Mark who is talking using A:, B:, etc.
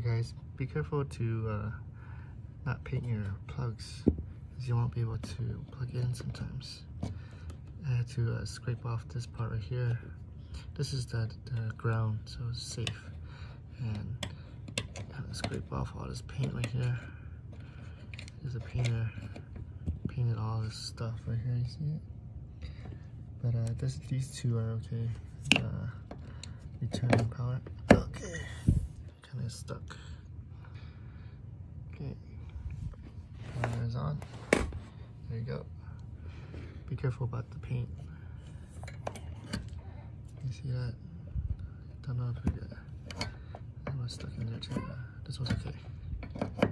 A: Alright guys, be careful to not paint your plugs, because you won't be able to plug in sometimes. I had to scrape off this part right here. This is the ground, so it's safe. And I have to scrape off all this paint right here. There's a painter painted all this stuff right here, you see it? But these two are okay. Return power. Okay. Kind of stuck. Okay. Power is on. There you go. Be careful about the paint. You see that? Don't know if we got that one stuck in there too. This one's okay.